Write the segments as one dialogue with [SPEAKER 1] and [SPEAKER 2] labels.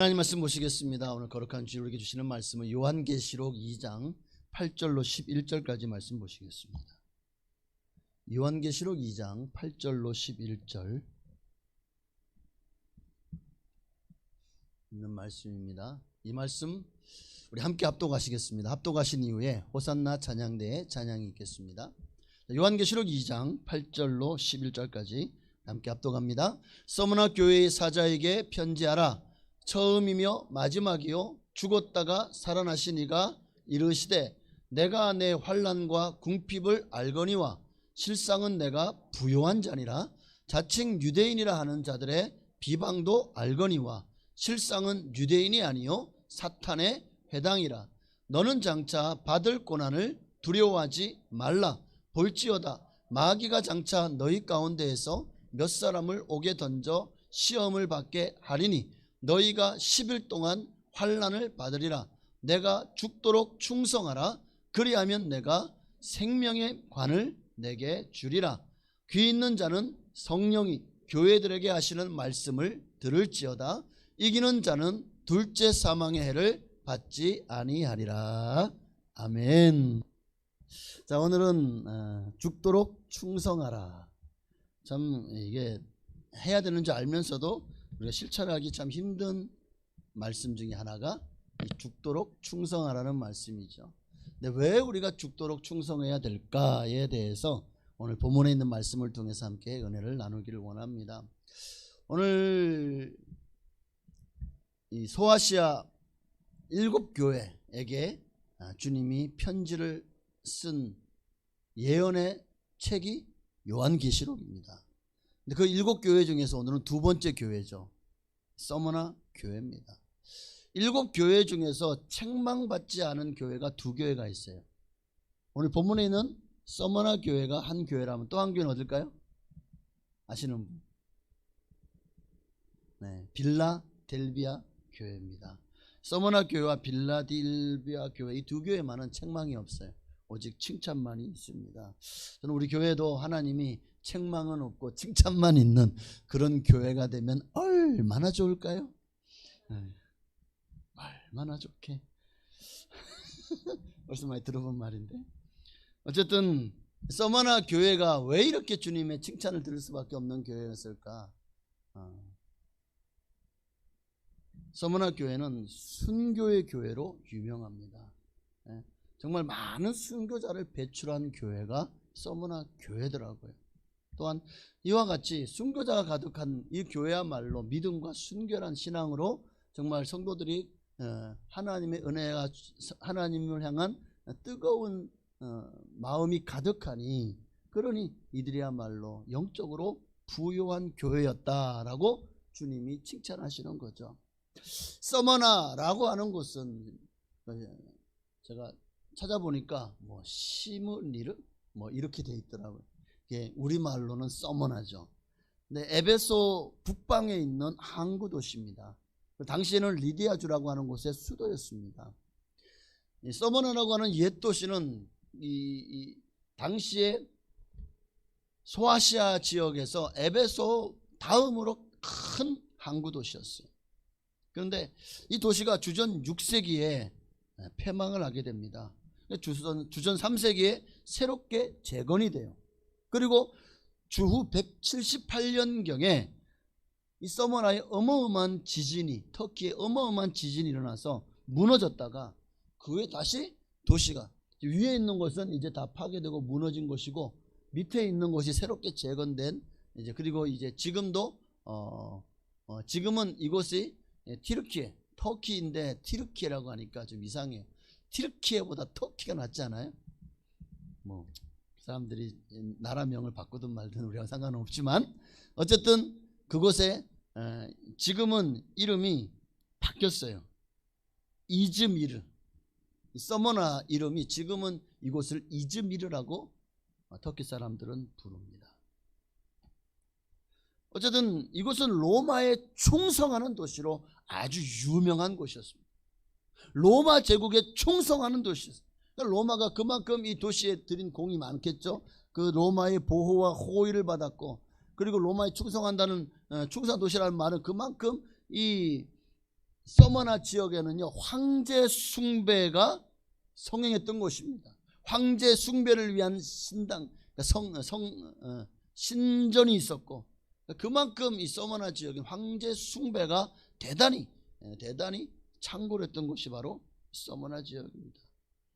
[SPEAKER 1] 하나님 말씀 보시겠습니다. 오늘 거룩한 주일 우리에게 주시는 말씀은 요한계시록 2장 8절로 11절까지 말씀 보시겠습니다. 요한계시록 2장 8절로 11절 있는 말씀입니다. 이 말씀 우리 함께 합독하시겠습니다. 합독하신 이후에 호산나 찬양대에 찬양이 있겠습니다. 요한계시록 2장 8절로 11절까지 함께 합독합니다. 서머나 교회의 사자에게 편지하라. 처음이며 마지막이요 죽었다가 살아나신 이가 이르시되 내가 내 환난과 궁핍을 알거니와 실상은 내가 부요한 자니라. 자칭 유대인이라 하는 자들의 비방도 알거니와 실상은 유대인이 아니요 사탄의 회당이라. 너는 장차 받을 고난을 두려워하지 말라. 볼지어다 마귀가 장차 너희 가운데에서 몇 사람을 옥에 던져 시험을 받게 하리니 너희가 10일 동안 환난을 받으리라. 내가 죽도록 충성하라. 그리하면 내가 생명의 관을 내게 주리라. 귀 있는 자는 성령이 교회들에게 하시는 말씀을 들을지어다. 이기는 자는 둘째 사망의 해를 받지 아니하리라. 아멘. 자, 오늘은 죽도록 충성하라. 참 이게 해야 되는 줄 알면서도 우리가 실천하기 참 힘든 말씀 중에 하나가 이 죽도록 충성하라는 말씀이죠. 근데 왜 우리가 죽도록 충성해야 될까에 대해서 오늘 본문에 있는 말씀을 통해서 함께 은혜를 나누기를 원합니다. 오늘 이 소아시아 7교회에게 주님이 편지를 쓴 예언의 책이 요한계시록입니다. 근데 그 7교회 중에서 오늘은 두 번째 교회죠. 서머나 교회입니다. 7교회 중에서 책망받지 않은 교회가 2교회가 있어요. 오늘 본문에 있는 서머나 교회가 한 교회라면 또 한 교회는 어딜까요? 아시는 분? 네, 빌라델비아 교회입니다. 서머나 교회와 빌라델비아 교회 이 2교회만은 책망이 없어요. 오직 칭찬만이 있습니다. 저는 우리 교회도 하나님이 책망은 없고 칭찬만 있는 그런 교회가 되면 얼마나 좋을까요? 얼마나 좋게. 벌써 많이 들어본 말인데 어쨌든 서머나 교회가 왜 이렇게 주님의 칭찬을 들을 수밖에 없는 교회였을까? 서머나 교회는 순교의 교회로 유명합니다. 정말 많은 순교자를 배출한 교회가 서머나 교회더라고요. 또한 이와 같이 순교자가 가득한 이 교회야말로 믿음과 순결한 신앙으로 정말 성도들이 하나님의 은혜가 하나님을 향한 뜨거운 마음이 가득하니 그러니 이들이야말로 영적으로 부요한 교회였다라고 주님이 칭찬하시는 거죠. 서머나라고 하는 곳은 제가 찾아보니까 뭐 시므리르 뭐 이렇게 돼 있더라고요. 예, 우리말로는 서머나죠. 근데 에베소 북방에 있는 항구 도시입니다. 당시에는 리디아주라고 하는 곳의 수도였습니다. 이 서머나라고 하는 옛 도시는 이 당시에 소아시아 지역에서 에베소 다음으로 큰 항구 도시였어요. 그런데 이 도시가 주전 6세기에 폐망을 하게 됩니다. 주전 3세기에 새롭게 재건이 돼요. 그리고 주후 178년경에 이 서머나에 어마어마한 지진이 터키에 어마어마한 지진이 일어나서 무너졌다가 그 후에 다시 도시가 위에 있는 것은 이제 다 파괴되고 무너진 것이고 밑에 있는 것이 새롭게 재건된 이제 그리고 이제 지금도 지금은 이곳이 티르키예 터키인데 티르키예라고 하니까 좀 이상해요. 티르키예보다 터키가 낫지 않아요? 뭐 사람들이 나라명을 바꾸든 말든 우리랑 상관은 없지만 어쨌든 그곳에 지금은 이름이 바뀌었어요. 이즈미르. 서머나 이름이 지금은 이곳을 이즈미르라고 터키 사람들은 부릅니다. 어쨌든 이곳은 로마에 충성하는 도시로 아주 유명한 곳이었습니다. 로마 제국에 충성하는 도시였어요. 로마가 그만큼 이 도시에 들인 공이 많겠죠. 그 로마의 보호와 호의를 받았고 그리고 로마에 충성한다는 충성도시라는 말은 그만큼 이 서머나 지역에는요 황제 숭배가 성행했던 곳입니다. 황제 숭배를 위한 신당, 신전이 있었고, 그만큼 이 서머나 지역은 황제 숭배가 대단히 창궐했던 곳이 바로 서머나 지역입니다.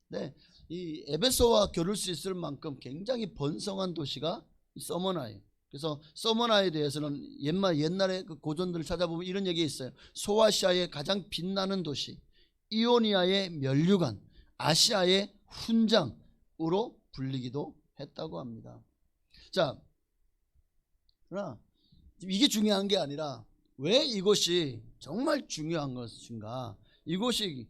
[SPEAKER 1] 네, 이 에베소와 겨룰 수 있을 만큼 굉장히 번성한 도시가 서머나예요. 그래서 서머나에 대해서는 옛날에 그 고전들을 찾아보면 이런 얘기가 있어요. 소아시아의 가장 빛나는 도시, 이오니아의 면류관, 아시아의 훈장으로 불리기도 했다고 합니다. 자, 그러나 이게 중요한 게 아니라 왜 이곳이 정말 중요한 것인가? 이곳이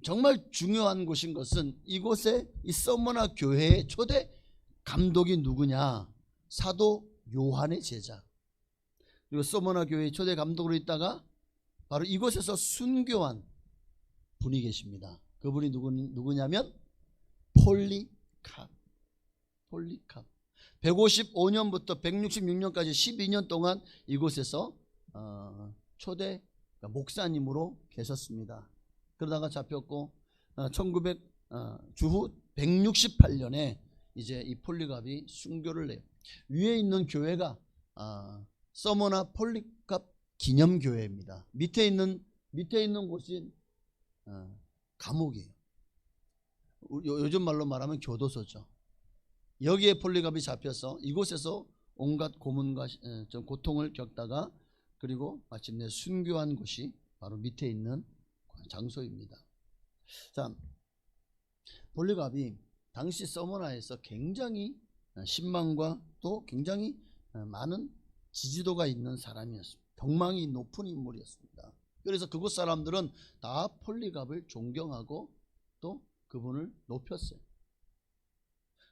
[SPEAKER 1] 정말 중요한 곳인 것은 이곳에 이 서머나 교회의 초대 감독이 누구냐? 사도 요한의 제자. 그리고 서머나 교회의 초대 감독으로 있다가 바로 이곳에서 순교한 분이 계십니다. 그분이 누구냐면 폴리캅. 155년부터 166년까지 12년 동안 이곳에서 초대 목사님으로 계셨습니다. 그러다가 잡혔고 주후 168년에 이제 이 폴리캅이 순교를 해요. 위에 있는 교회가 서머나 폴리캅 기념교회입니다. 밑에 있는 곳이 감옥이에요. 요즘 말로 말하면 교도소죠. 여기에 폴리캅이 잡혀서 이곳에서 온갖 고문과 고통을 겪다가 그리고 마침내 순교한 곳이 바로 밑에 있는 장소입니다. 자, 폴리캅이 당시 서머나에서 굉장히 신망과 또 굉장히 많은 지지도가 있는 사람이었습니다. 덕망이 높은 인물이었습니다. 그래서 그곳 사람들은 다 폴리캅을 존경하고 또 그분을 높였어요.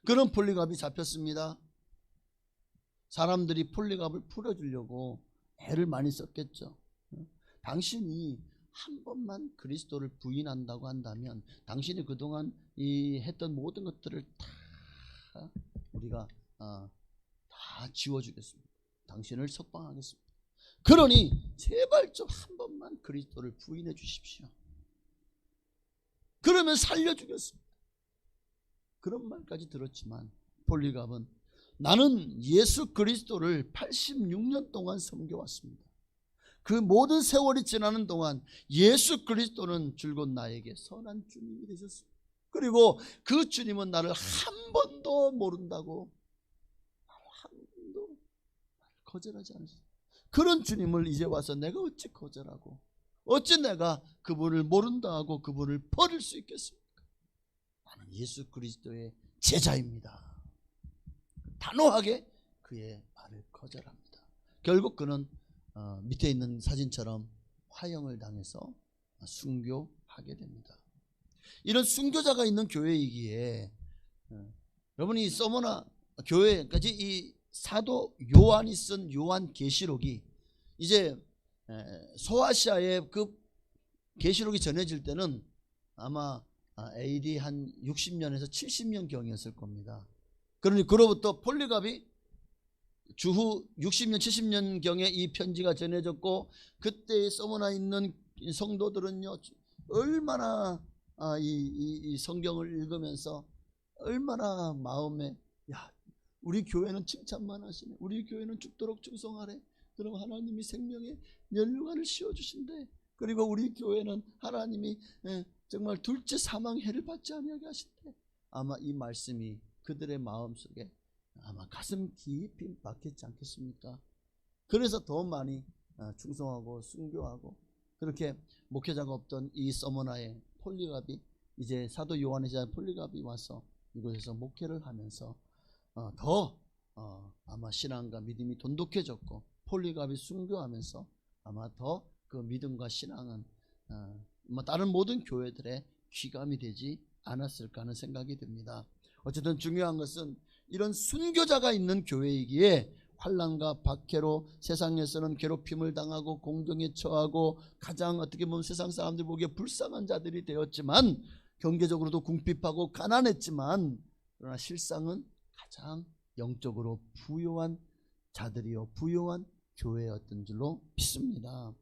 [SPEAKER 1] 그런 폴리캅이 잡혔습니다. 사람들이 폴리캅을 풀어주려고 애를 많이 썼겠죠. 당신이 한 번만 그리스도를 부인한다고 한다면 당신이 그동안 했던 모든 것들을 다 우리가 다 지워주겠습니다. 당신을 석방하겠습니다. 그러니 제발 좀 한 번만 그리스도를 부인해 주십시오. 그러면 살려주겠습니다. 그런 말까지 들었지만 폴리캅은 나는 예수 그리스도를 86년 동안 섬겨왔습니다. 그 모든 세월이 지나는 동안 예수 그리스도는 줄곧 나에게 선한 주님이 되셨습니다. 그리고 그 주님은 나를 한 번도 모른다고 한 번도 거절하지 않으셨습니다. 그런 주님을 이제 와서 내가 어찌 거절하고 어찌 내가 그분을 모른다 하고 그분을 버릴 수 있겠습니까? 나는 예수 그리스도의 제자입니다. 단호하게 그의 말을 거절합니다. 결국 그는 밑에 있는 사진처럼 화형을 당해서 순교하게 됩니다. 이런 순교자가 있는 교회이기에 여러분이 서머나 교회까지 이 사도 요한이 쓴 요한계시록이 이제 소아시아에 그 계시록이 전해질 때는 아마 AD 한 60년에서 70년 경이었을 겁니다. 그러니 그로부터 폴리캅이 주후 60년 70년 경에 이 편지가 전해졌고 그때 서머나 있는 성도들은요 얼마나 이 성경을 읽으면서 얼마나 마음에 우리 교회는 칭찬만 하시네, 우리 교회는 죽도록 충성하래, 그럼 하나님이 생명의 면류관을 씌워주신대, 그리고 우리 교회는 하나님이 정말 둘째 사망해를 받지 아니하게 하신대. 아마 이 말씀이 그들의 마음속에 아마 가슴 깊이 박혔지 않겠습니까? 그래서 더 많이 충성하고 순교하고 그렇게 목회자가 없던 이 서머나의 폴리캅이 이제 사도 요한의 제자 폴리캅이 와서 이곳에서 목회를 하면서 더 아마 신앙과 믿음이 돈독해졌고 폴리캅이 순교하면서 아마 더 그 믿음과 신앙은 다른 모든 교회들의 귀감이 되지 않았을까 하는 생각이 듭니다. 어쨌든 중요한 것은 이런 순교자가 있는 교회이기에 환난과 박해로 세상에서는 괴롭힘을 당하고 공경에 처하고 가장 어떻게 보면 세상 사람들 보기에 불쌍한 자들이 되었지만 경제적으로도 궁핍하고 가난했지만 그러나 실상은 가장 영적으로 부요한 자들이요 부요한 교회였던 줄로 믿습니다.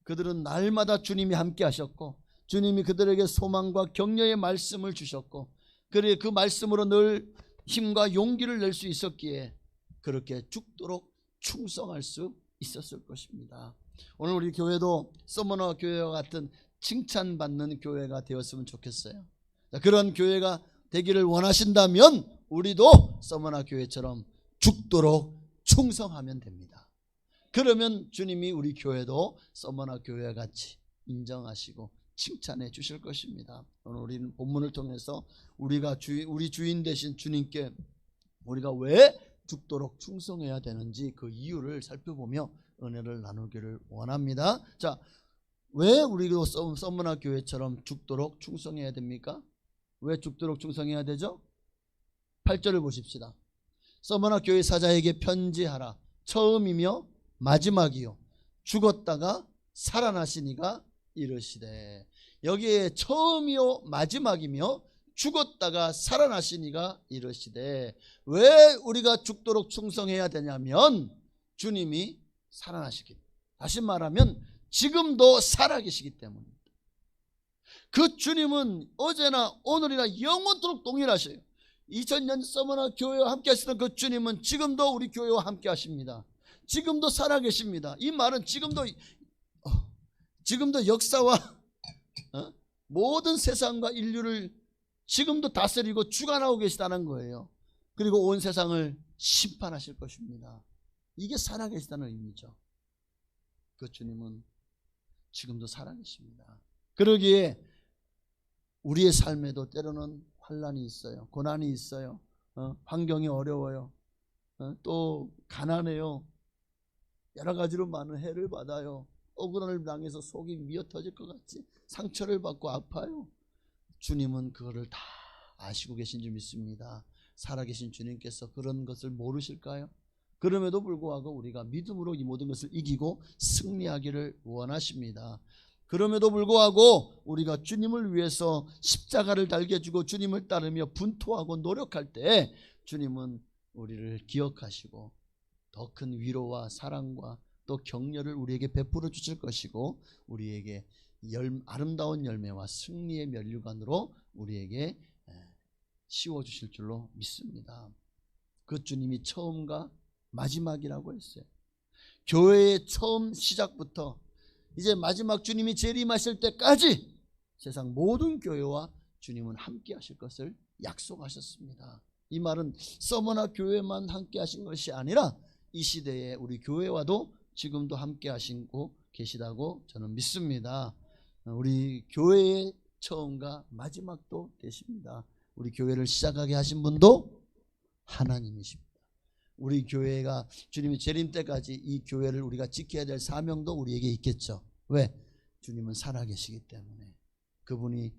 [SPEAKER 1] 그들은 날마다 주님이 함께 하셨고 주님이 그들에게 소망과 격려의 말씀을 주셨고 그래 그 말씀으로 늘 힘과 용기를 낼 수 있었기에 그렇게 죽도록 충성할 수 있었을 것입니다. 오늘 우리 교회도 서머너 교회와 같은 칭찬받는 교회가 되었으면 좋겠어요. 그런 교회가 되기를 원하신다면 우리도 서머너 교회처럼 죽도록 충성하면 됩니다. 그러면 주님이 우리 교회도 서머너 교회와 같이 인정하시고 칭찬해 주실 것입니다. 오늘 우리는 본문을 통해서 우리 주인 되신 주님께 우리가 왜 죽도록 충성해야 되는지 그 이유를 살펴보며 은혜를 나누기를 원합니다. 자, 왜 우리도 서머너 교회처럼 죽도록 충성해야 됩니까? 왜 죽도록 충성해야 되죠? 8절을 보십시다. 서머너 교회 사자에게 편지하라. 처음이며 마지막이요 죽었다가 살아나시니가 이르시되. 여기에 처음이요 마지막이며 죽었다가 살아나시니가 이르시되. 왜 우리가 죽도록 충성해야 되냐면 주님이 살아나시기, 다시 말하면 지금도 살아계시기 때문입니다. 그 주님은 어제나 오늘이나 영원토록 동일하셔요. 2000년 서머너 교회와 함께 하시던 그 주님은 지금도 우리 교회와 함께 하십니다. 지금도 살아계십니다. 이 말은 지금도 역사와 모든 세상과 인류를 지금도 다스리고 주관하고 계시다는 거예요. 그리고 온 세상을 심판하실 것입니다. 이게 살아계시다는 의미죠. 그 주님은 지금도 살아계십니다. 그러기에 우리의 삶에도 때로는 환난이 있어요. 고난이 있어요. 환경이 어려워요. 또 가난해요. 여러 가지로 많은 해를 받아요. 억울함을 당해서 속이 미어 터질 것 같이 상처를 받고 아파요. 주님은 그거를 다 아시고 계신 줄 믿습니다. 살아계신 주님께서 그런 것을 모르실까요? 그럼에도 불구하고 우리가 믿음으로 이 모든 것을 이기고 승리하기를 원하십니다. 그럼에도 불구하고 우리가 주님을 위해서 십자가를 달게 주고 주님을 따르며 분투하고 노력할 때 주님은 우리를 기억하시고 더 큰 위로와 사랑과 또 격려를 우리에게 베풀어 주실 것이고 우리에게 아름다운 열매와 승리의 면류관으로 우리에게 씌워 주실 줄로 믿습니다. 그 주님이 처음과 마지막이라고 했어요. 교회의 처음 시작부터 이제 마지막 주님이 재림하실 때까지 세상 모든 교회와 주님은 함께 하실 것을 약속하셨습니다. 이 말은 서머너 교회만 함께 하신 것이 아니라 이 시대에 우리 교회와도 지금도 함께 하시고 계시다고 저는 믿습니다. 우리 교회의 처음과 마지막도 되십니다. 우리 교회를 시작하게 하신 분도 하나님이십니다. 우리 교회가 주님이 재림 때까지 이 교회를 우리가 지켜야 될 사명도 우리에게 있겠죠. 왜? 주님은 살아계시기 때문에. 그분이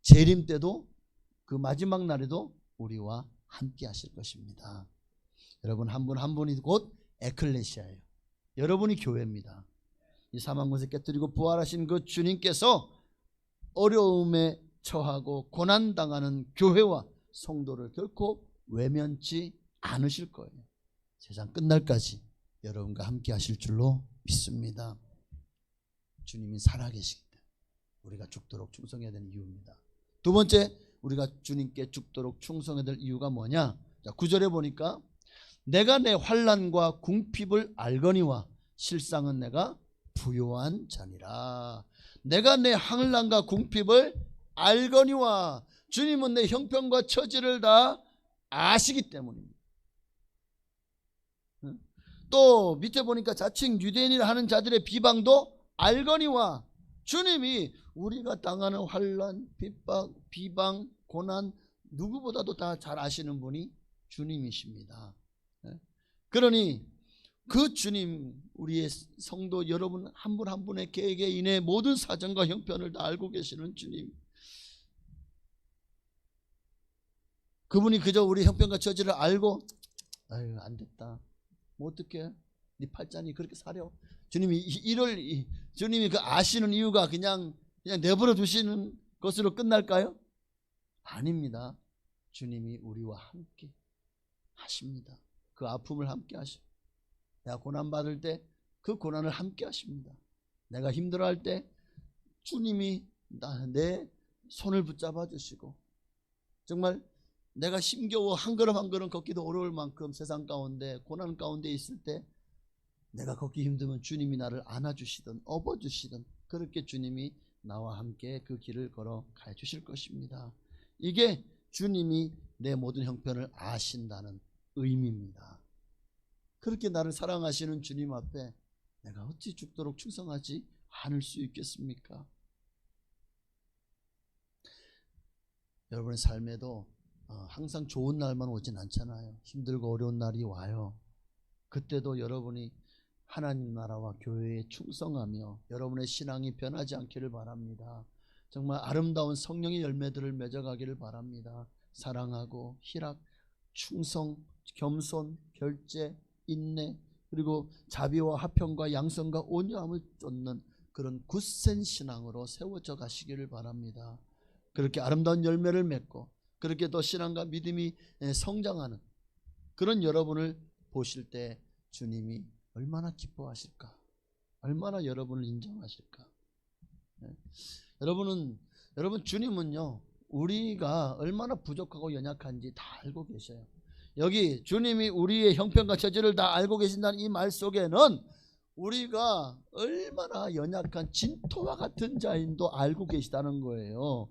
[SPEAKER 1] 재림 때도 그 마지막 날에도 우리와 함께 하실 것입니다. 여러분 한 분 한 분이 곧 에클레시아예요. 여러분이 교회입니다. 이 사망 권세 깨뜨리고 부활하신 그 주님께서 어려움에 처하고 고난당하는 교회와 성도를 결코 외면치 않으실 거예요. 세상 끝날까지 여러분과 함께 하실 줄로 믿습니다. 주님이 살아계시기 때문에 우리가 죽도록 충성해야 되는 이유입니다. 두 번째, 우리가 주님께 죽도록 충성해야 될 이유가 뭐냐? 자, 9절에 보니까 내가 내 환난과 궁핍을 알거니와 실상은 내가 부요한 자니라. 내가 내 환난과 궁핍을 알거니와. 주님은 내 형편과 처지를 다 아시기 때문입니다. 또 밑에 보니까 자칭 유대인이라 하는 자들의 비방도 알거니와. 주님이 우리가 당하는 환난, 핍박, 비방, 고난 누구보다도 다 잘 아시는 분이 주님이십니다. 그러니 그 주님, 우리의 성도 여러분 한 분 한 분의 개개인의 모든 사정과 형편을 다 알고 계시는 주님, 그분이 그저 우리 형편과 처지를 알고 아유 안 됐다, 뭐 어떡해, 네 팔자니 그렇게 사려, 주님이 그 아시는 이유가 그냥 내버려 두시는 것으로 끝날까요? 아닙니다. 주님이 우리와 함께 하십니다. 그 아픔을 함께 하시고, 내가 고난받을 때 그 고난을 함께 하십니다. 내가 힘들어할 때 주님이 내 손을 붙잡아 주시고, 정말 내가 힘겨워 한 걸음 한 걸음 걷기도 어려울 만큼 세상 가운데 고난 가운데 있을 때 내가 걷기 힘들면 주님이 나를 안아주시든 업어주시든 그렇게 주님이 나와 함께 그 길을 걸어가 주실 것입니다. 이게 주님이 내 모든 형편을 아신다는 의미입니다. 그렇게 나를 사랑하시는 주님 앞에 내가 어찌 죽도록 충성하지 않을 수 있겠습니까? 여러분의 삶에도 항상 좋은 날만 오진 않잖아요. 힘들고 어려운 날이 와요. 그때도 여러분이 하나님 나라와 교회에 충성하며 여러분의 신앙이 변하지 않기를 바랍니다. 정말 아름다운 성령의 열매들을 맺어가기를 바랍니다. 사랑하고 희락, 충성, 겸손, 결제, 인내, 그리고 자비와 화평과 양선과 온유함을 쫓는 그런 굳센 신앙으로 세워져 가시기를 바랍니다. 그렇게 아름다운 열매를 맺고 그렇게 더 신앙과 믿음이 성장하는 그런 여러분을 보실 때 주님이 얼마나 기뻐하실까, 얼마나 여러분을 인정하실까. 여러분 주님은요, 우리가 얼마나 부족하고 연약한지 다 알고 계셔요. 여기 주님이 우리의 형편과 처지를 다 알고 계신다는 이 말 속에는 우리가 얼마나 연약한 진토와 같은 자인도 알고 계시다는 거예요.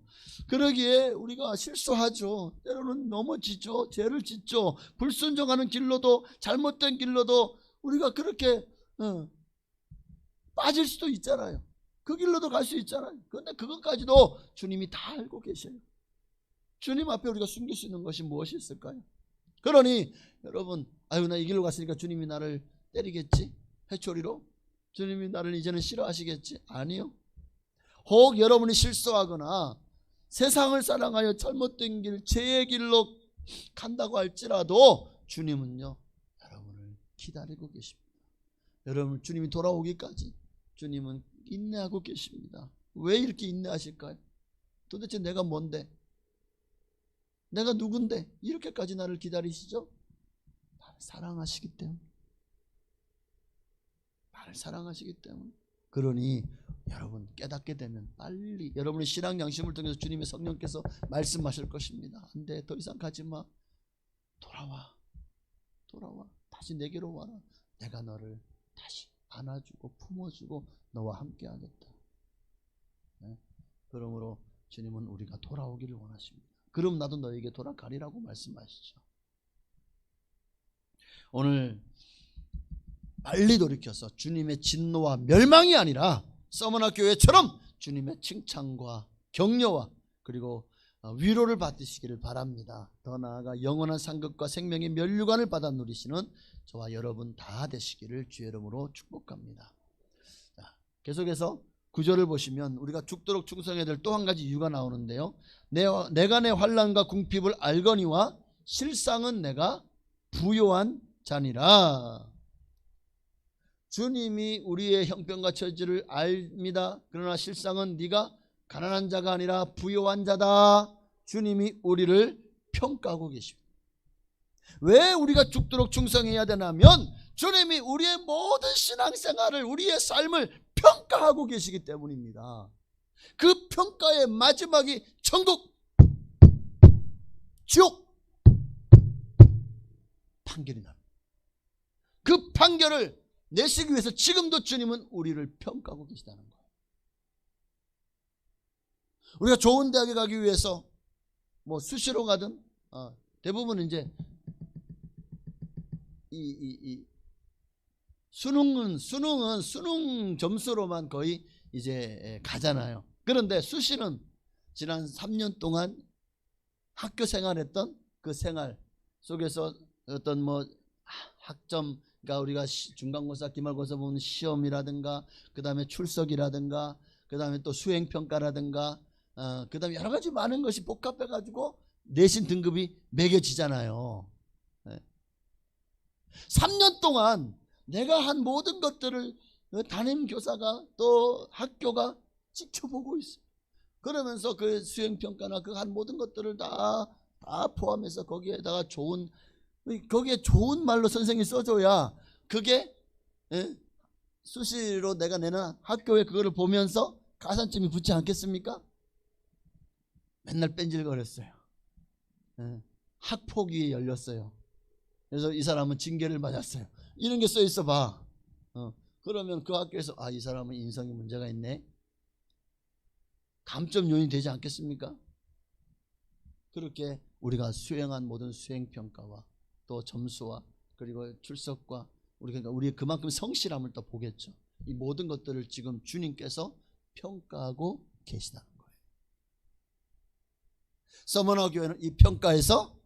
[SPEAKER 1] 그러기에 우리가 실수하죠. 때로는 넘어지죠. 죄를 짓죠. 불순종하는 길로도, 잘못된 길로도 우리가 그렇게 빠질 수도 있잖아요. 그 길로도 갈 수 있잖아요. 그런데 그것까지도 주님이 다 알고 계셔요. 주님 앞에 우리가 숨길 수 있는 것이 무엇이 있을까요? 그러니 여러분, 아유 나 이 길로 갔으니까 주님이 나를 때리겠지? 회초리로? 주님이 나를 이제는 싫어하시겠지? 아니요. 혹 여러분이 실수하거나 세상을 사랑하여 잘못된 길, 죄의 길로 간다고 할지라도 주님은요, 여러분을 기다리고 계십니다. 여러분, 주님이 돌아오기까지 주님은 인내하고 계십니다. 왜 이렇게 인내하실까요? 도대체 내가 뭔데? 내가 누군데 이렇게까지 나를 기다리시죠? 나를 사랑하시기 때문에. 나를 사랑하시기 때문에. 그러니 여러분 깨닫게 되면 빨리 여러분의 신앙 양심을 통해서 주님의 성령께서 말씀하실 것입니다. 안 돼, 더 이상 가지마. 돌아와. 다시 내게로 와라. 내가 너를 다시 안아주고 품어주고 너와 함께 하겠다. 네? 그러므로 주님은 우리가 돌아오기를 원하십니다. 그럼 나도 너에게 돌아가리라고 말씀하시죠. 오늘 빨리 돌이켜서 주님의 진노와 멸망이 아니라 서머나 교회처럼 주님의 칭찬과 격려와 그리고 위로를 받으시기를 바랍니다. 더 나아가 영원한 상급과 생명의 면류관을 받아 누리시는 저와 여러분 다 되시기를 주의 이름으로 축복합니다. 자, 계속해서 9절을 보시면 우리가 죽도록 충성해야 될 또 한 가지 이유가 나오는데요. 내가 내 환난과 궁핍을 알거니와 실상은 내가 부요한 자니라. 주님이 우리의 형편과 처지를 압니다. 그러나 실상은 네가 가난한 자가 아니라 부요한 자다. 주님이 우리를 평가하고 계십니다. 왜 우리가 죽도록 충성해야 되냐면 주님이 우리의 모든 신앙생활을, 우리의 삶을 평가하고 계시기 때문입니다. 그 평가의 마지막이 천국, 지옥 판결이 납니다. 그 판결을 내시기 위해서 지금도 주님은 우리를 평가하고 계시다는 거예요. 우리가 좋은 대학에 가기 위해서 뭐 수시로 가든 대부분 이제 수능은 수능 점수로만 거의 이제 가잖아요. 그런데 수시는 지난 3년 동안 학교 생활했던 그 생활 속에서 어떤 뭐 학점, 그러니까 우리가 중간고사, 기말고사 보면 시험이라든가 그 다음에 출석이라든가 그 다음에 또 수행평가라든가 그 다음에 여러 가지 많은 것이 복합해 가지고 내신 등급이 매겨지잖아요. 3년 동안 내가 한 모든 것들을 담임교사가 또 학교가 지켜보고 있어요. 그러면서 그 수행평가나 그 한 모든 것들을 다 포함해서 거기에다가 거기에 좋은 말로 선생님이 써줘야 그게 수시로 내가 내는 학교에 그거를 보면서 가산점이 붙지 않겠습니까? 맨날 뺀질거렸어요. 학폭위 열렸어요. 그래서 이 사람은 징계를 맞았어요. 이런 게 써 있어 봐. 그러면 그 학교에서 이 사람은 인성이 문제가 있네. 감점 요인이 되지 않겠습니까? 그렇게 우리가 수행한 모든 수행평가와 또 점수와 그리고 출석과 우리의 그만큼 성실함을 또 보겠죠. 이 모든 것들을 지금 주님께서 평가하고 계시다는 거예요. 서머너 교회는 이 평가에서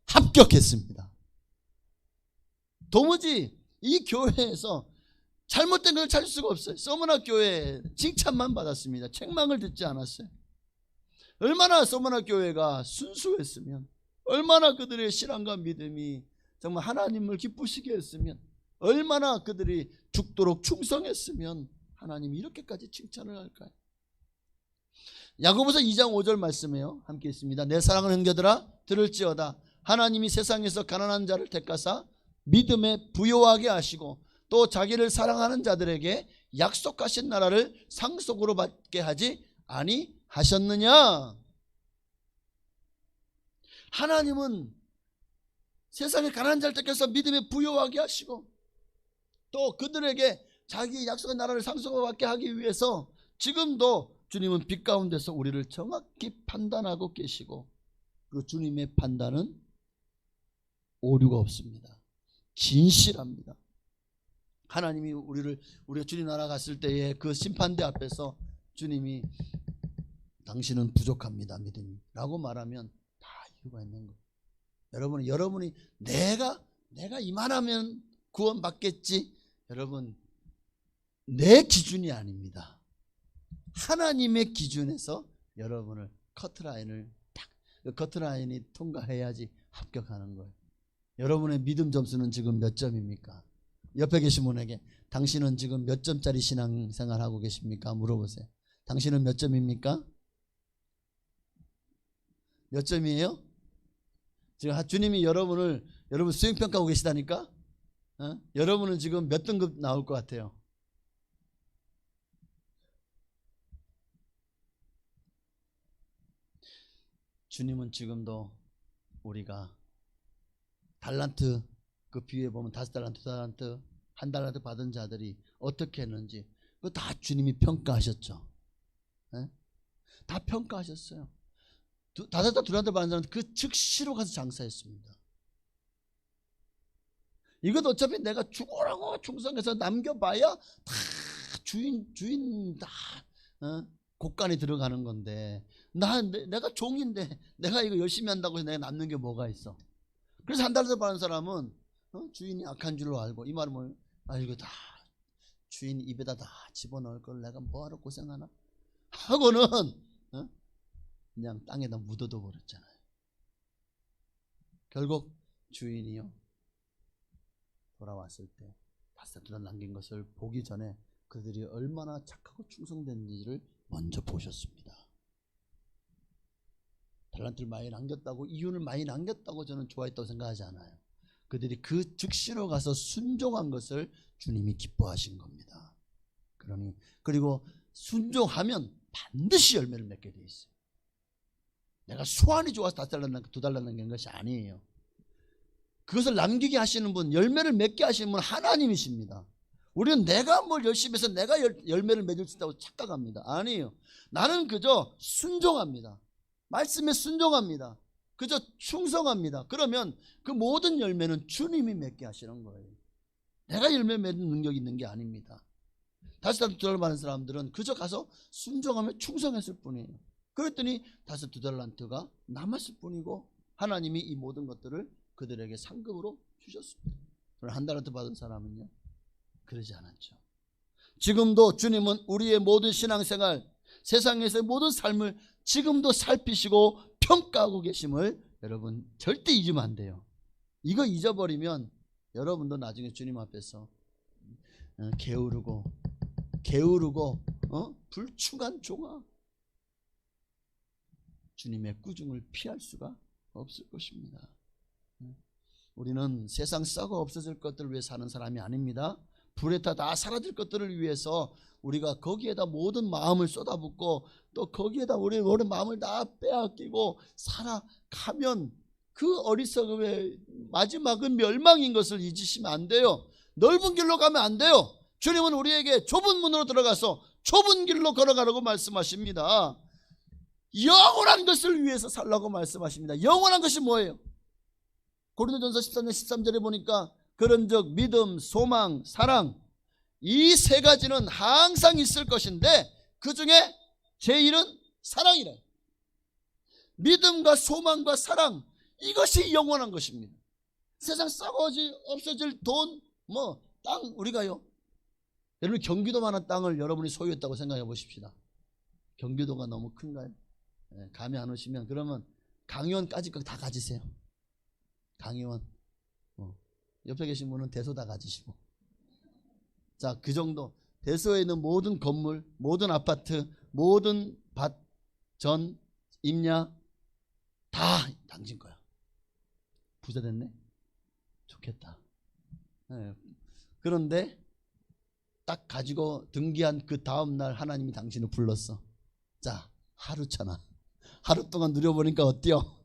[SPEAKER 1] 합격했습니다. 도무지 이 교회에서 잘못된 걸 찾을 수가 없어요. 서머너 교회 칭찬만 받았습니다. 책망을 듣지 않았어요. 얼마나 서머너 교회가 순수했으면, 얼마나 그들의 신앙과 믿음이 정말 하나님을 기쁘시게 했으면, 얼마나 그들이 죽도록 충성했으면 하나님이 이렇게까지 칭찬을 할까요? 야고보서 2장 5절 말씀이에요. 함께 있습니다. 내 사랑하는 형제들아 들을지어다. 하나님이 세상에서 가난한 자를 택하사 믿음에 부요하게 하시고 또 자기를 사랑하는 자들에게 약속하신 나라를 상속으로 받게 하지 아니하셨느냐. 하나님은 세상에 가난한 자를 택해서 믿음에 부요하게 하시고 또 그들에게 자기 약속한 나라를 상속으로 받게 하기 위해서 지금도 주님은 빛 가운데서 우리를 정확히 판단하고 계시고 그 주님의 판단은 오류가 없습니다. 진실합니다. 하나님이 우리가 주님 나라 갔을 때에 그 심판대 앞에서 주님이 당신은 부족합니다 믿음이 라고 말하면 다 이유가 있는 거예요. 여러분이 내가 이만하면 구원 받겠지. 여러분 내 기준이 아닙니다. 하나님의 기준에서 여러분을 커트라인을 딱 그 커트라인이 통과해야지 합격하는 거예요. 여러분의 믿음 점수는 지금 몇 점입니까? 옆에 계신 분에게 당신은 지금 몇 점짜리 신앙생활 하고 계십니까? 물어보세요. 당신은 몇 점입니까? 몇 점이에요? 지금 주님이 여러분 수행평가하고 계시다니까? 여러분은 지금 몇 등급 나올 것 같아요? 주님은 지금도 우리가 달란트 그 비유에 보면 5달란트, 2달란트, 1달란트 받은 자들이 어떻게 했는지 그거 다 주님이 평가하셨죠. 다 평가하셨어요. 5달란트, 2달란트 받은 사람은 그 즉시로 가서 장사했습니다. 이것 어차피 내가 죽으라고 충성해서 남겨봐야 다 주인 다 곳간이 들어가는 건데 내가 종인데 내가 이거 열심히 한다고 해서 내가 남는 게 뭐가 있어. 그래서 1달란트 받은 사람은 주인이 악한 줄로 알고 이 말은 뭐예요? 이거 다 주인 입에다 다 집어넣을 걸 내가 뭐하러 고생하나 하고는 그냥 땅에다 묻어둬 버렸잖아요. 결국 주인이요 돌아왔을 때 5달란트 남긴 것을 보기 전에 그들이 얼마나 착하고 충성된지를 먼저 보셨습니다. 달란트를 많이 남겼다고 이윤을 많이 남겼다고 저는 좋아했다고 생각하지 않아요. 그들이 그 즉시로 가서 순종한 것을 주님이 기뻐하신 겁니다. 그리고 순종하면 반드시 열매를 맺게 돼 있어요. 내가 수완이 좋아서 5달란트, 2달란트 남긴 것이 아니에요. 그것을 남기게 하시는 분, 열매를 맺게 하시는 분은 하나님이십니다. 우리는 내가 뭘 열심히 해서 내가 열매를 맺을 수 있다고 착각합니다. 아니에요. 나는 그저 순종합니다. 말씀에 순종합니다. 그저 충성합니다. 그러면 그 모든 열매는 주님이 맺게 하시는 거예요. 내가 열매 맺는 능력이 있는 게 아닙니다. 5달란트, 2달란트 받은 사람들은 그저 가서 순종하며 충성했을 뿐이에요. 그랬더니 5, 2달란트가 남았을 뿐이고 하나님이 이 모든 것들을 그들에게 상급으로 주셨습니다. 그러나 1달란트 받은 사람은요 그러지 않았죠. 지금도 주님은 우리의 모든 신앙생활, 세상에서의 모든 삶을 지금도 살피시고 평가하고 계심을 여러분 절대 잊으면 안 돼요. 이거 잊어버리면 여러분도 나중에 주님 앞에서 게으르고 불충한 종아 주님의 꾸중을 피할 수가 없을 것입니다. 우리는 세상 썩어 없어질 것들을 위해 사는 사람이 아닙니다. 불에 다 사라질 것들을 위해서 우리가 거기에다 모든 마음을 쏟아붓고 또 거기에다 우리의 모든 마음을 다 빼앗기고 살아가면 그 어리석음의 마지막은 멸망인 것을 잊으시면 안 돼요. 넓은 길로 가면 안 돼요. 주님은 우리에게 좁은 문으로 들어가서 좁은 길로 걸어가라고 말씀하십니다. 영원한 것을 위해서 살라고 말씀하십니다. 영원한 것이 뭐예요? 고린도전서 14장 13절에 보니까 그런즉 믿음, 소망, 사랑, 이 세 가지는 항상 있을 것인데 그 중에 제일은 사랑이라. 믿음과 소망과 사랑, 이것이 영원한 것입니다. 세상 썩어지 없어질 돈, 땅, 우리가요, 여러분 경기도만한 땅을 여러분이 소유했다고 생각해 보십시다. 경기도가 너무 큰가요? 감이 안 오시면 그러면 강의원까지 다 가지세요. 강의원, 옆에 계신 분은 대소 다 가지시고. 자, 그 정도. 대소에 있는 모든 건물, 모든 아파트, 모든 밭, 전, 임야 다 당신 거야. 부자 됐네? 좋겠다. 그런데 딱 가지고 등기한 그 다음날 하나님이 당신을 불렀어. 자, 하루잖아. 하루 동안 누려보니까 어때요?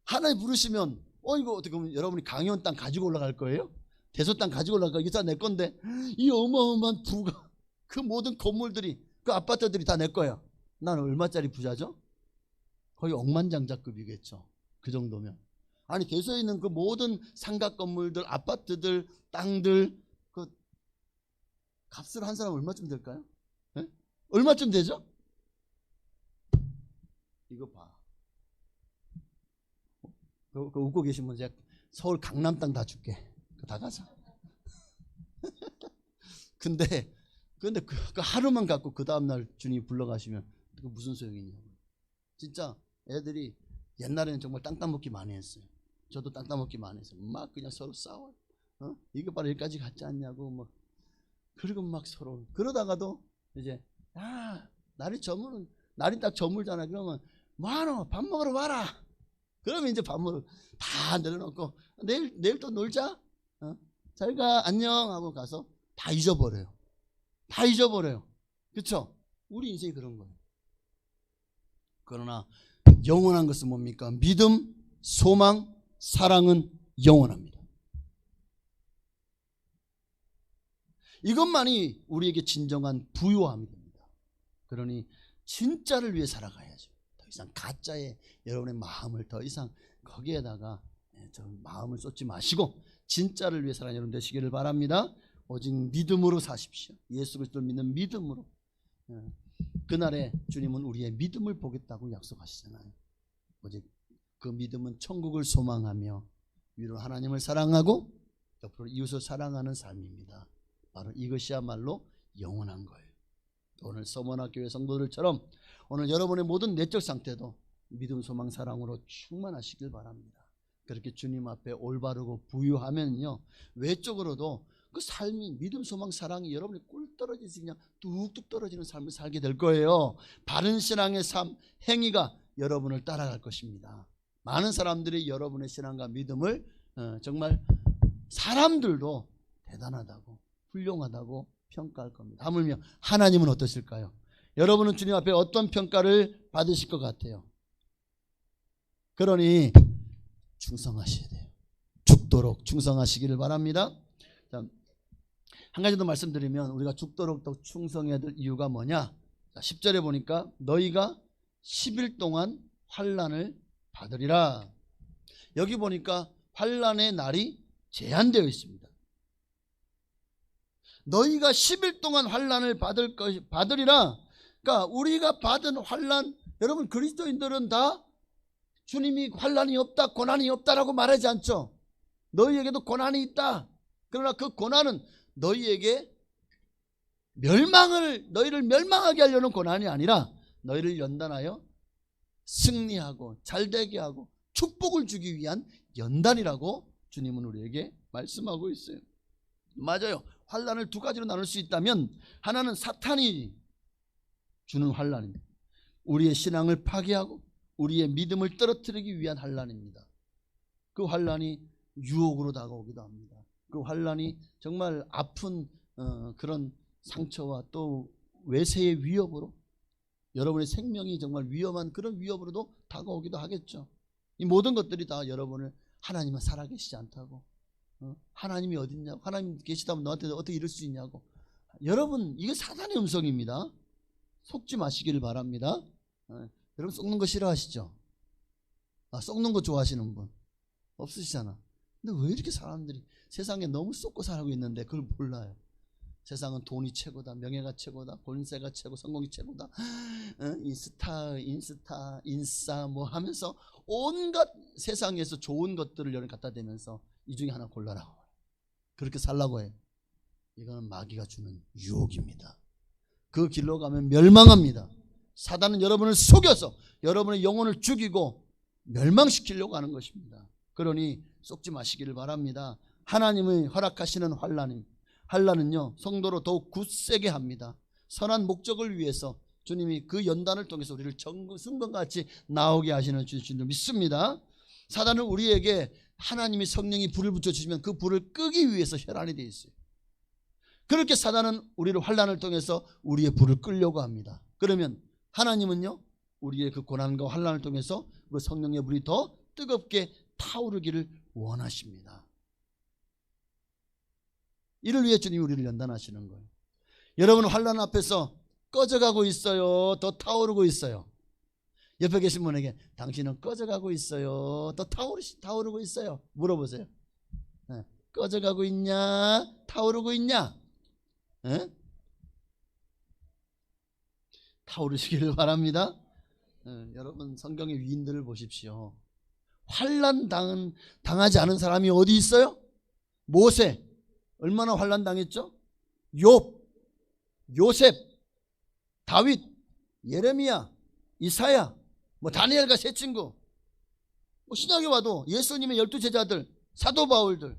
[SPEAKER 1] 하나님 부르시면 이거 어떻게 보면 여러분이 강의원 땅 가지고 올라갈 거예요? 대소 땅 가지고 올라갈 거예요? 이게 다 내 건데 이 어마어마한 부가, 그 모든 건물들이, 그 아파트들이 다 내 거야. 나는 얼마짜리 부자죠? 거의 억만장자급이겠죠. 그 정도면. 아니 대소에 있는 그 모든 상가 건물들, 아파트들, 땅들, 그 값을 한 사람 얼마쯤 될까요? 네? 얼마쯤 되죠? 이거 봐. 그 웃고 계신 분 제가 서울 강남 땅 다 줄게. 다 가자. 근데 그 하루만 갖고 그 다음날 주님이 불러가시면 그 무슨 소용이냐고. 진짜 애들이 옛날에는 정말 땅 따먹기 많이 했어요. 저도 땅 따먹기 많이 했어요. 막 그냥 서로 싸워요. 이거 바로 여기까지 갔지 않냐고 막. 그리고 막 서로 그러다가도 이제 날이 딱 저물잖아. 그러면 뭐하노? 밥 먹으러 와라. 그러면 이제 밥 먹으러 다 내려놓고 내일 또 놀자. 잘 가, 안녕 하고 가서 다 잊어버려요. 다 잊어버려요. 그렇죠? 우리 인생이 그런 거예요. 그러나 영원한 것은 뭡니까? 믿음, 소망, 사랑은 영원합니다. 이것만이 우리에게 진정한 부요함이 됩니다. 그러니 진짜를 위해 살아가야죠. 더 이상 가짜에 여러분의 마음을 더 이상 거기에다가 저 마음을 쏟지 마시고 진짜를 위해 살아가는 여러분 되시기를 바랍니다. 오직 믿음으로 사십시오. 예수 그리스도를 믿는 믿음으로. 그날에 주님은 우리의 믿음을 보겠다고 약속하시잖아요. 오직 그 믿음은 천국을 소망하며 위로 하나님을 사랑하고 옆으로 이웃을 사랑하는 삶입니다. 바로 이것이야말로 영원한 거예요. 오늘 서머나교회 성도들처럼 오늘 여러분의 모든 내적 상태도 믿음, 소망, 사랑으로 충만하시길 바랍니다. 그렇게 주님 앞에 올바르고 부유하면요, 외적으로도 그 삶이 믿음, 소망, 사랑이 여러분이 꿀 떨어지지 그냥 뚝뚝 떨어지는 삶을 살게 될 거예요. 바른 신앙의 삶, 행위가 여러분을 따라갈 것입니다. 많은 사람들이 여러분의 신앙과 믿음을 정말 사람들도 대단하다고, 훌륭하다고 평가할 겁니다. 하물며 하나님은 어떠실까요? 여러분은 주님 앞에 어떤 평가를 받으실 것 같아요? 그러니 충성하셔야 돼요. 죽도록 충성하시기를 바랍니다. 자, 한 가지 더 말씀드리면 우리가 죽도록 더 충성해야 될 이유가 뭐냐? 자, 10절에 보니까 너희가 10일 동안 환난을 받으리라. 여기 보니까 환난의 날이 제한되어 있습니다. 너희가 10일 동안 환난을 받으리라. 그러니까 우리가 받은 환난, 여러분 그리스도인들은 다 주님이 환난이 없다, 고난이 없다라고 말하지 않죠. 너희에게도 고난이 있다. 그러나 그 고난은 너희에게 너희를 멸망하게 하려는 고난이 아니라 너희를 연단하여 승리하고 잘되게 하고 축복을 주기 위한 연단이라고 주님은 우리에게 말씀하고 있어요. 맞아요. 환난을 두 가지로 나눌 수 있다면 하나는 사탄이 주는 환난입니다. 우리의 신앙을 파괴하고 우리의 믿음을 떨어뜨리기 위한 환난입니다. 그 환난이 유혹으로 다가오기도 합니다. 그 환난이 정말 아픈 그런 상처와 또 외세의 위협으로 여러분의 생명이 정말 위험한 그런 위협으로도 다가오기도 하겠죠. 이 모든 것들이 다 여러분을 하나님은 살아계시지 않다고, 하나님이 어딨냐고, 하나님 계시다면 너한테 어떻게 이럴 수 있냐고. 여러분, 이게 사단의 음성입니다. 속지 마시기를 바랍니다. 여러분, 썩는 거 싫어하시죠? 썩는 거 좋아하시는 분 없으시잖아. 근데 왜 이렇게 사람들이 세상에 너무 썩고 살고 있는데 그걸 몰라요. 세상은 돈이 최고다, 명예가 최고다, 권세가 최고, 성공이 최고다, 인싸 뭐 하면서 온갖 세상에서 좋은 것들을 여러분 갖다 대면서 이 중에 하나 골라라고, 그렇게 살라고 해요. 이거는 마귀가 주는 유혹입니다. 그 길로 가면 멸망합니다. 사단은 여러분을 속여서 여러분의 영혼을 죽이고 멸망시키려고 하는 것입니다. 그러니 속지 마시기를 바랍니다. 하나님의 허락하시는 환난은요 성도로 더욱 굳세게 합니다. 선한 목적을 위해서 주님이 그 연단을 통해서 우리를 승번같이 나오게 하시는 주신 믿습니다. 사단은 우리에게 하나님이 성령이 불을 붙여주시면 그 불을 끄기 위해서 혈안이 되어 있어요. 그렇게 사단은 우리를 환난을 통해서 우리의 불을 끌려고 합니다. 그러면 하나님은요 우리의 그 고난과 환난을 통해서 그 성령의 불이 더 뜨겁게 타오르기를 원하십니다. 이를 위해 주님이 우리를 연단하시는 거예요. 여러분 환난 앞에서 꺼져가고 있어요? 더 타오르고 있어요? 옆에 계신 분에게 당신은 꺼져가고 있어요? 더 타오르고 있어요? 물어보세요. 꺼져가고 있냐? 타오르고 있냐? 타오르시기를 바랍니다. 여러분 성경의 위인들을 보십시오. 환난 당하지 않은 사람이 어디 있어요? 모세 얼마나 환난 당했죠? 욥, 요셉, 다윗, 예레미야, 이사야, 뭐 다니엘과 세 친구, 뭐 신약에 와도 예수님의 12제자들, 사도 바울들,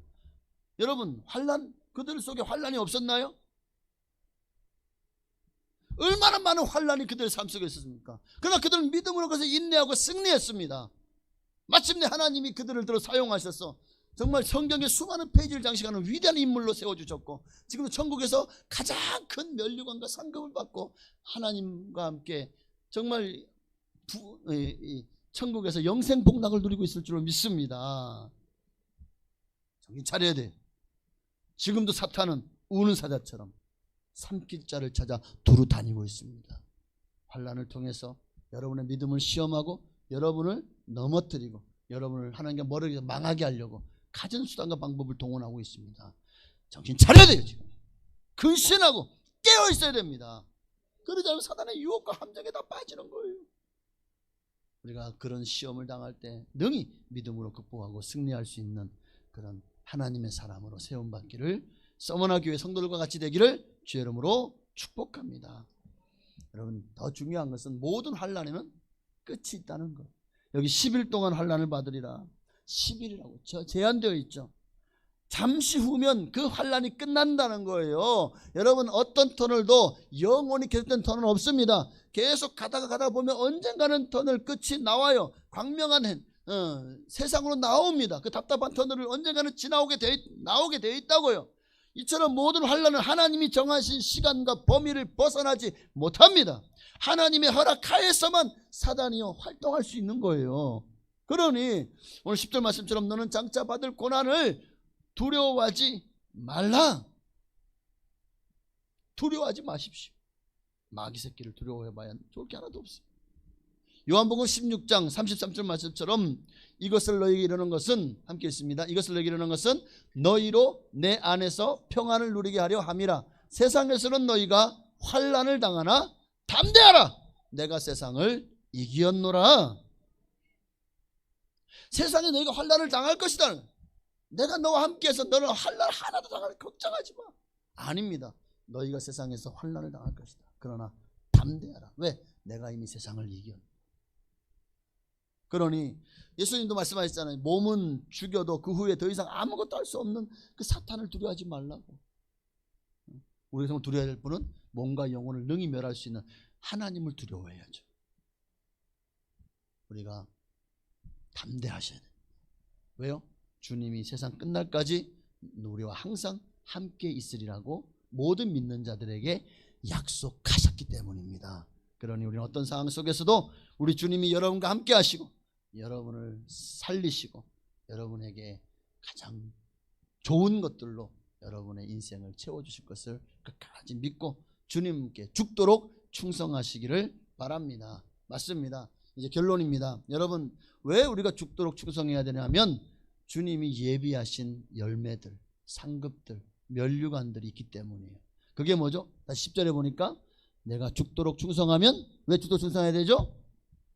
[SPEAKER 1] 여러분 환난, 그들 속에 환난이 없었나요? 얼마나 많은 환난이 그들의 삶 속에 있었습니까? 그러나 그들은 믿음으로 그것을 인내하고 승리했습니다. 마침내 하나님이 그들을 들어 사용하셔서 정말 성경의 수많은 페이지를 장식하는 위대한 인물로 세워주셨고, 지금도 천국에서 가장 큰 면류관과 상급을 받고 하나님과 함께 정말 천국에서 영생복락을 누리고 있을 줄로 믿습니다. 정신 차려야 돼. 지금도 사탄은 우는 사자처럼 삼킬 자를 찾아 두루 다니고 있습니다. 환난을 통해서 여러분의 믿음을 시험하고 여러분을 넘어뜨리고 여러분을 하나님께 머리를 망하게 하려고 가진 수단과 방법을 동원하고 있습니다. 정신 차려야 돼요. 지금 근신하고 깨어 있어야 됩니다. 그러지 않으면 사단의 유혹과 함정에 다 빠지는 거예요. 우리가 그런 시험을 당할 때 능히 믿음으로 극복하고 승리할 수 있는 그런 하나님의 사람으로 세움받기를, 서머나 교회 성도들과 같이 되기를 주의 이름으로 축복합니다. 여러분 더 중요한 것은 모든 환난에는 끝이 있다는 것. 여기 10일 동안 환난을 받으리라. 10일이라고 제한되어 있죠. 잠시 후면 그 환난이 끝난다는 거예요. 여러분 어떤 터널도 영원히 계속된 터널은 없습니다. 계속 가다가 보면 언젠가는 터널 끝이 나와요. 광명한 세상으로 나옵니다. 그 답답한 터널을 언젠가는 나오게 되어 있다고요. 이처럼 모든 환난은 하나님이 정하신 시간과 범위를 벗어나지 못합니다. 하나님의 허락하에서만 사단이요 활동할 수 있는 거예요. 그러니 오늘 10절 말씀처럼 너는 장차 받을 고난을 두려워하지 말라. 두려워하지 마십시오. 마귀 새끼를 두려워해봐야 좋을 게 하나도 없어요. 요한복음 16장 33절 말씀처럼 이것을 너희에게 이르는 것은, 함께 있습니다. 이것을 너희에게 이르는 것은 너희로 내 안에서 평안을 누리게 하려 함이라. 세상에서는 너희가 환난을 당하나 담대하라. 내가 세상을 이기었노라. 세상에 너희가 환난을 당할 것이다. 내가 너와 함께해서 너는 환난 하나도 당할 걱정하지 마. 아닙니다. 너희가 세상에서 환난을 당할 것이다. 그러나 담대하라. 왜? 내가 이미 세상을 이겼노라. 그러니 예수님도 말씀하셨잖아요. 몸은 죽여도 그 후에 더 이상 아무것도 할 수 없는 그 사탄을 두려워하지 말라고. 우리 정말 두려워야 될 분은 몸과 영혼을 능히 멸할 수 있는 하나님을 두려워해야죠. 우리가 담대하셔야 돼요. 왜요? 주님이 세상 끝날까지 우리와 항상 함께 있으리라고 모든 믿는 자들에게 약속하셨기 때문입니다. 그러니 우리는 어떤 상황 속에서도 우리 주님이 여러분과 함께 하시고 여러분을 살리시고 여러분에게 가장 좋은 것들로 여러분의 인생을 채워주실 것을 끝까지 믿고 주님께 죽도록 충성하시기를 바랍니다. 맞습니다. 이제 결론입니다. 여러분, 왜 우리가 죽도록 충성해야 되냐면 주님이 예비하신 열매들, 상급들, 면류관들이 있기 때문이에요. 그게 뭐죠? 다시 10절에 보니까 내가 죽도록 충성하면 왜 죽도록 충성해야 되죠?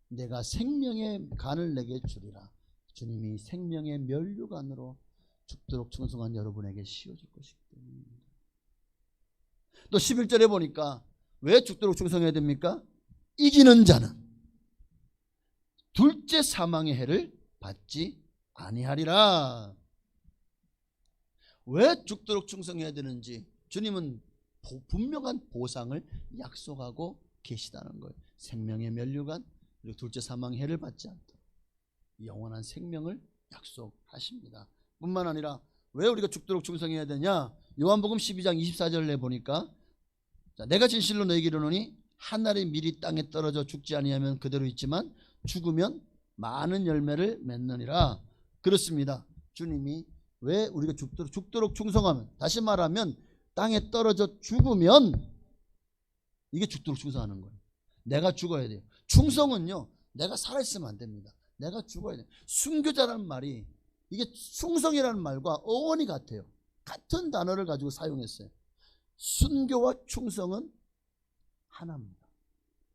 [SPEAKER 1] 내가 생명의 간을 내게 주리라. 주님이 생명의 면류관으로 죽도록 충성한 여러분에게 씌워줄 것이기 때문입니다. 또 11절에 보니까 왜 죽도록 충성해야 됩니까? 이기는 자는 둘째 사망의 해를 받지 아니하리라. 왜 죽도록 충성해야 되는지 주님은 분명한 보상을 약속하고 계시다는 거예요. 생명의 면류관 그리고 둘째 사망의 해를 받지 않도록 영원한 생명을 약속하십니다. 뿐만 아니라 왜 우리가 죽도록 충성해야 되냐? 요한복음 12장 24절에 보니까 내가 진실로 너희에게 이르노니 한 알이 미리 땅에 떨어져 죽지 아니하면 그대로 있지만 죽으면 많은 열매를 맺느니라. 그렇습니다. 주님이 왜 우리가 죽도록 충성하면, 다시 말하면 땅에 떨어져 죽으면 이게 죽도록 충성하는 거예요. 내가 죽어야 돼요. 충성은요, 내가 살아있으면 안 됩니다. 내가 죽어야 돼요. 순교자라는 말이 이게 충성이라는 말과 어원이 같아요. 같은 단어를 가지고 사용했어요. 순교와 충성은 하나입니다.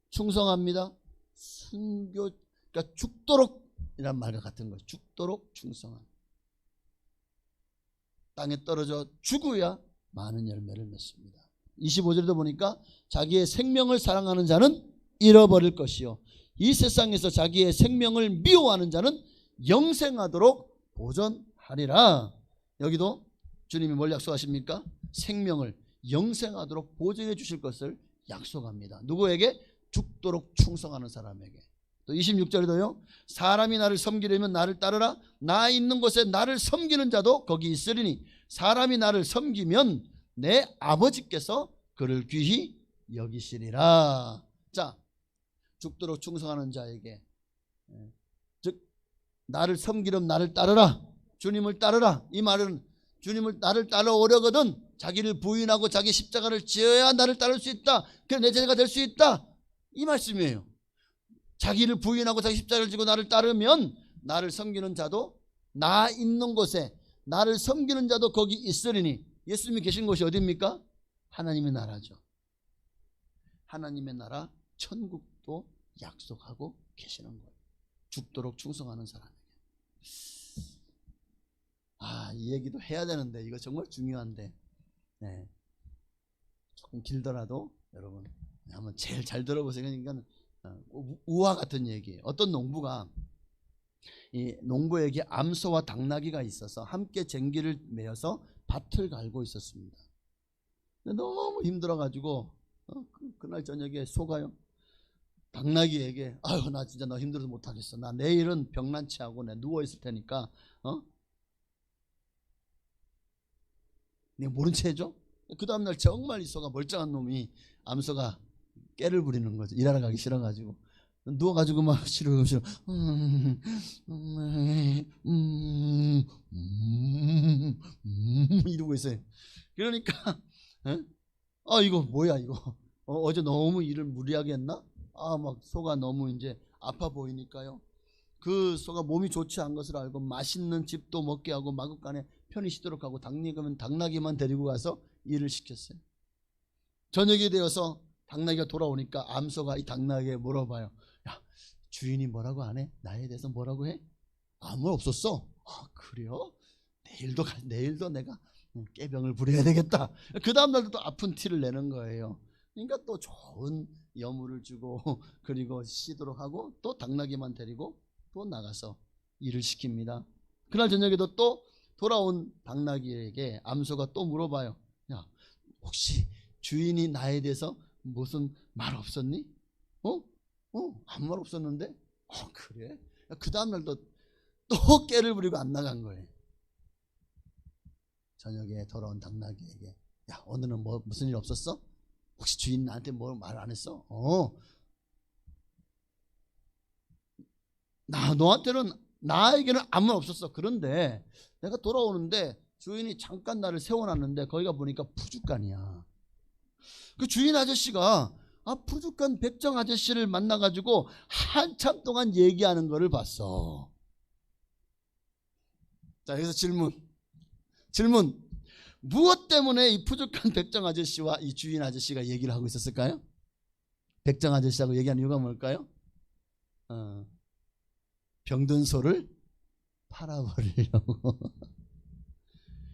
[SPEAKER 1] 충성합니다. 순교, 그러니까 죽도록이란 말과 같은 거예요. 죽도록 충성한. 땅에 떨어져 죽어야 많은 열매를 맺습니다. 25절에도 보니까 자기의 생명을 사랑하는 자는 잃어버릴 것이요 이 세상에서 자기의 생명을 미워하는 자는 영생하도록 보존하리라. 여기도 주님이 뭘 약속하십니까? 생명을 영생하도록 보존해 주실 것을 약속합니다. 누구에게? 죽도록 충성하는 사람에게. 또 26절에도요. 사람이 나를 섬기려면 나를 따르라. 나 있는 곳에 나를 섬기는 자도 거기 있으리니 사람이 나를 섬기면 내 아버지께서 그를 귀히 여기시리라. 자, 죽도록 충성하는 자에게, 즉 나를 섬기려면 나를 따르라. 주님을 따르라. 이 말은 주님을 나를 따라오려거든 자기를 부인하고 자기 십자가를 지어야 나를 따를 수 있다. 그래 내 제자가 될 수 있다. 이 말씀이에요. 자기를 부인하고 자기 십자가를 지고 나를 따르면 나를 섬기는 자도 나 있는 곳에 나를 섬기는 자도 거기 있으리니. 예수님이 계신 곳이 어디입니까? 하나님의 나라죠. 하나님의 나라 천국도 약속하고 계시는 거예요. 죽도록 충성하는 사람에게. 이 얘기도 해야 되는데 이거 정말 중요한데 조금 길더라도 여러분 한번 제일 잘 들어보세요. 그러니까 우화 같은 얘기예요. 어떤 농부가 이 농부에게 암소와 당나귀가 있어서 함께 쟁기를 메어서 밭을 갈고 있었습니다. 근데 너무 힘들어가지고 그날 저녁에 소가요 당나귀에게 아유 나 진짜 너 힘들어서 못하겠어. 나 내일은 병난치 하고 내 누워있을 테니까 내가 모른 채 해줘? 그 다음날 정말 이 소가 멀쩡한 놈이 암소가 깨를 부리는 거죠. 일하러 가기 싫어가지고 누워가지고 막 싫어 이러고 있어요. 그러니까 이거 뭐야 이거 어제 너무 일을 무리하게 했나? 막 소가 너무 이제 아파 보이니까요. 그 소가 몸이 좋지 않은 것을 알고 맛있는 집도 먹게 하고 마구간에 편히 쉬도록 하고 당나귀만 데리고 가서 일을 시켰어요. 저녁이 되어서 당나귀가 돌아오니까 암소가 이 당나귀에 물어봐요. 야, 주인이 뭐라고 안 해? 나에 대해서 뭐라고 해? 아무 말 없었어. 그래요? 내일도 내가 깨병을 부려야 되겠다. 그 다음날도 또 아픈 티를 내는 거예요. 그러니까 또 좋은 여물을 주고 그리고 쉬도록 하고 또 당나귀만 데리고 또 나가서 일을 시킵니다. 그날 저녁에도 또 돌아온 당나귀에게 암소가 또 물어봐요. 야, 혹시 주인이 나에 대해서 무슨 말 없었니? 아무 말 없었는데? 그래? 그 다음날도 또 깨를 부리고 안 나간 거예요. 저녁에 돌아온 당나귀에게 야 오늘은 뭐 무슨 일 없었어? 혹시 주인 나한테 뭐 말 안 했어? 나에게는 아무 말 없었어. 그런데 내가 돌아오는데 주인이 잠깐 나를 세워놨는데 거기가 보니까 푸주간이야. 그 주인 아저씨가 푸주간 백정 아저씨를 만나가지고 한참 동안 얘기하는 거를 봤어. 자 여기서 질문 무엇 때문에 이 푸주간 백정 아저씨와 이 주인 아저씨가 얘기를 하고 있었을까요? 백정 아저씨하고 얘기하는 이유가 뭘까요? 병든 소를 팔아버리려고.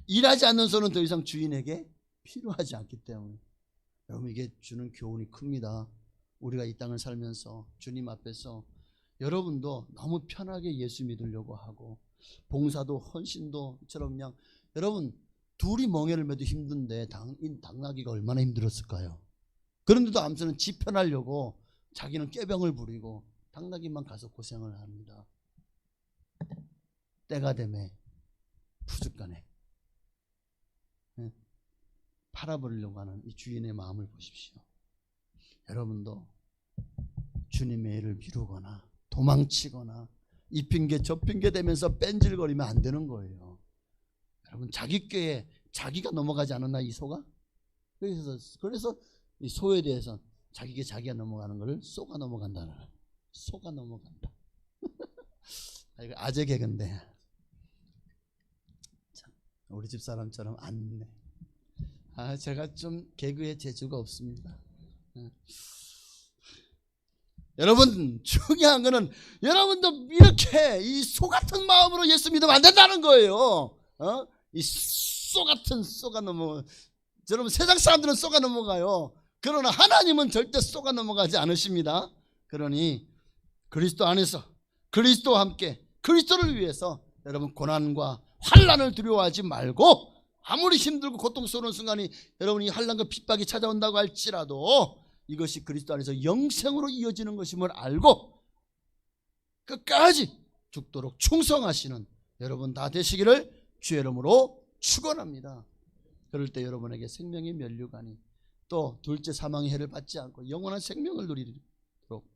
[SPEAKER 1] 일하지 않는 소는 더 이상 주인에게 필요하지 않기 때문에. 여러분 이게 주는 교훈이 큽니다. 우리가 이 땅을 살면서 주님 앞에서 여러분도 너무 편하게 예수 믿으려고 하고 봉사도 헌신도 이처럼 그냥 여러분 둘이 멍에를 매도 힘든데 당나귀가 얼마나 힘들었을까요? 그런데도 암소는 지 편하려고 자기는 꾀병을 부리고 당나귀만 가서 고생을 합니다. 때가 되매 푸주간에 팔아버리려고 하는 이 주인의 마음을 보십시오. 여러분도 주님의 일을 미루거나 도망치거나 이 핑계 저 핑계 대면서 뺀질거리면 안 되는 거예요. 여러분 자기 꾀에 자기가 넘어가지 않았나 이 소가? 그래서 이 소에 대해서 자기가 넘어가는 것을 쏘가 넘어간다는 거예요. 소가 넘어간다. 이거 아재 개그인데 우리 집 사람처럼 안네. 제가 좀 개그에 재주가 없습니다. 여러분 중요한 거는 여러분도 이렇게 이 소 같은 마음으로 예수 믿으면 안 된다는 거예요. 이 소 같은 쏘가 넘어. 여러분 세상 사람들은 쏘가 넘어가요. 그러나 하나님은 절대 쏘가 넘어가지 않으십니다. 그러니 그리스도 안에서 그리스도와 함께 그리스도를 위해서 여러분 고난과 환난을 두려워하지 말고 아무리 힘들고 고통스러운 순간이 여러분이 환난과 핍박이 찾아온다고 할지라도 이것이 그리스도 안에서 영생으로 이어지는 것임을 알고 끝까지 죽도록 충성하시는 여러분 다 되시기를 주의 이름으로 축원합니다. 그럴 때 여러분에게 생명의 면류관이 또 둘째 사망의 해를 받지 않고 영원한 생명을 누리도록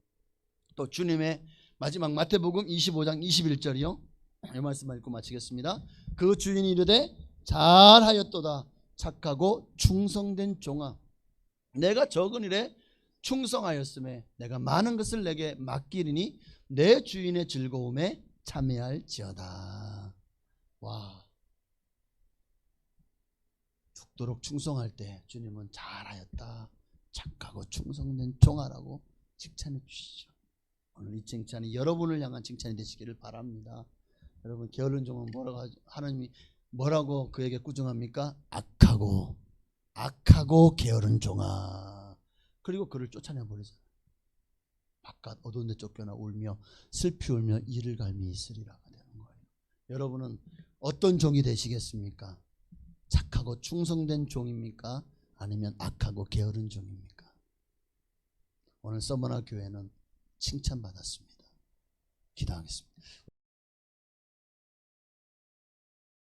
[SPEAKER 1] 또 주님의 마지막 마태복음 25장 21절이요. 이 말씀만 읽고 마치겠습니다. 그 주인이 이르되 잘하였도다 착하고 충성된 종아 내가 적은 일에 충성하였음에 내가 많은 것을 내게 맡기리니 내 주인의 즐거움에 참여할지어다. 와, 죽도록 충성할 때 주님은 잘하였다 착하고 충성된 종아라고 칭찬해 주시죠. 오늘 이 칭찬이 여러분을 향한 칭찬이 되시기를 바랍니다. 여러분 게으른 종은 하나님이 뭐라고 그에게 꾸중합니까? 악하고 게으른 종아. 그리고 그를 쫓아내버리잖아요. 바깥 어두운 데 쫓겨나 울며 슬피 울며 이를 갈미 있으리라가 되는 거예요. 여러분은 어떤 종이 되시겠습니까? 착하고 충성된 종입니까? 아니면 악하고 게으른 종입니까? 오늘 서머나 교회는 칭찬받았습니다. 기도하겠습니다.